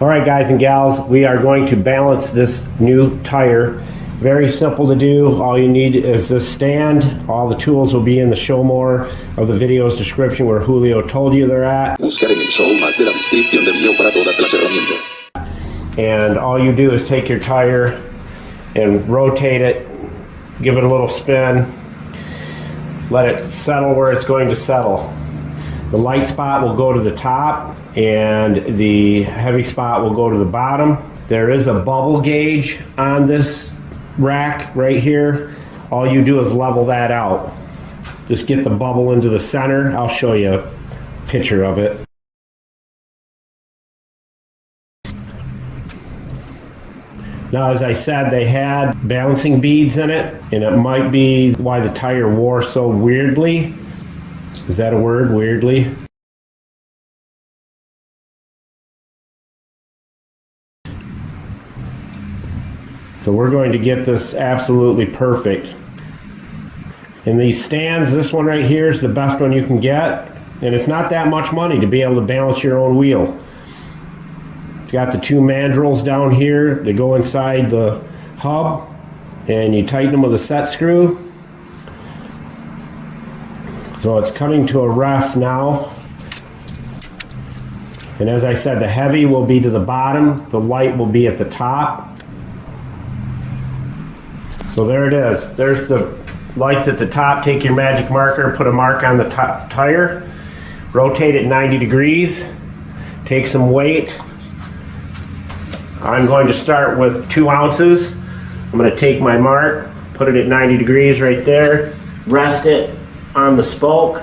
All right, guys and gals, we are going to balance this new tire. Very simple to do. All you need is this stand. All the tools will be in the show more of the video's description where Julio told you they're at. Buscar en el show más de la descripción del video para todas las herramientas. And all you do is take your tire and rotate it, give it a little spin, let it settle where it's going to settle. The light spot will go to the top and the heavy spot will go to the bottom. There is a bubble gauge on this rack right here. All you do is level that out. Just get the bubble into the center. I'll show you a picture of it. Now, as I said, they had balancing beads in it, and it might be why the tire wore so weirdly. Is that a word, weirdly? So we're going to get this absolutely perfect. And these stands, this one right here is the best one you can get, and it's not that much money to be able to balance your own wheel. It's got the two mandrels down here that go inside the hub, and you tighten them with a set screw. So it's coming to a rest now. And as I said, the heavy will be to the bottom, the light will be at the top. So there it is. There's the lights at the top. Take your magic marker, put a mark on the tire, rotate it 90 degrees, take some weight. I'm going to start with 2 ounces. I'm going to take my mark, put it at 90 degrees right there, rest it on the spoke,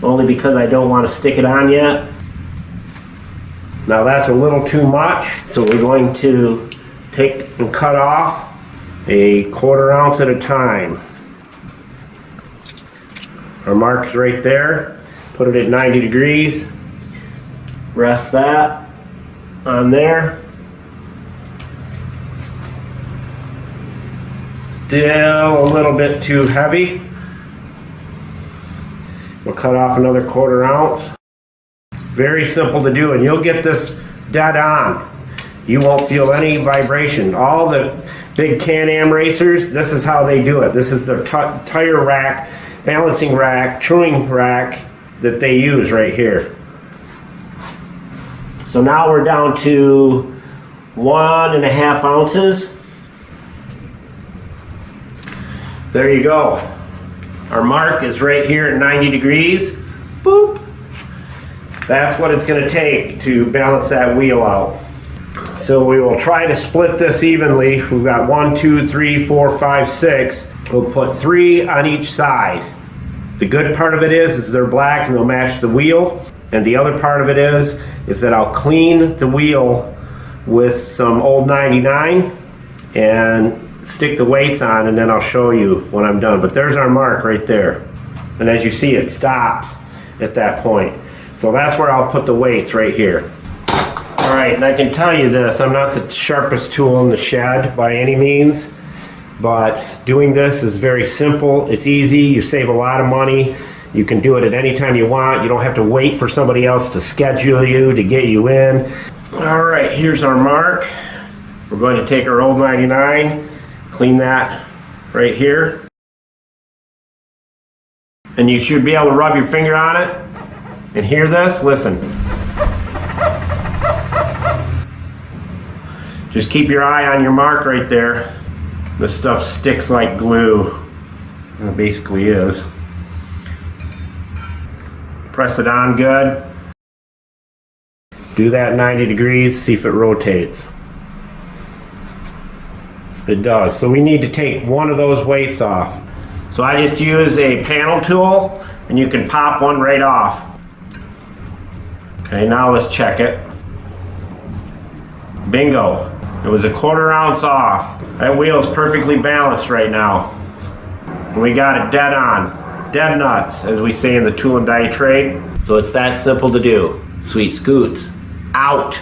only because I don't want to stick it on yet. Now that's a little too much, so we're going to take and cut off a 1/4 ounce at a time. Our mark's right there. Put it at 90 degrees. Rest that on there. Still a little bit too heavy. We'll cut off another 1/4 ounce. Very simple to do, and you'll get this dead on. You won't feel any vibration. All the big Can-Am racers, this is how they do it. This is the tire rack, balancing rack, truing rack that they use right here. So now we're down to 1.5 ounces. There you go. Our mark is right here at 90 degrees. Boop. That's what it's going to take to balance that wheel out. So we will try to split this evenly. We've got 1, 2, 3, 4, 5, 6. We'll put 3 on each side. The good part of it is they're black and they'll match the wheel. And the other part of it is that I'll clean the wheel with some Old 99 and stick the weights on, and then I'll show you when I'm done. But there's our mark right there. And as you see, it stops at that point. So that's where I'll put the weights right here. All right, and I can tell you this, I'm not the sharpest tool in the shed by any means, but doing this is very simple. It's easy, you save a lot of money. You can do it at any time you want. You don't have to wait for somebody else to schedule you, to get you in. All right, here's our mark. We're going to take our Old 99, clean that right here. And you should be able to rub your finger on it and hear this. Listen. Just keep your eye on your mark right there. This stuff sticks like glue. It basically is. Press it on good. Do that 90 degrees, see if it rotates. It does. So we need to take one of those weights off. So I just use a panel tool and you can pop one right off. Okay, now let's check it. Bingo. It was a 1/4 ounce off. That wheel is perfectly balanced right now. And we got it dead on. Dead nuts, as we say in the tool and die trade. So it's that simple to do. Sweet Scoots, out.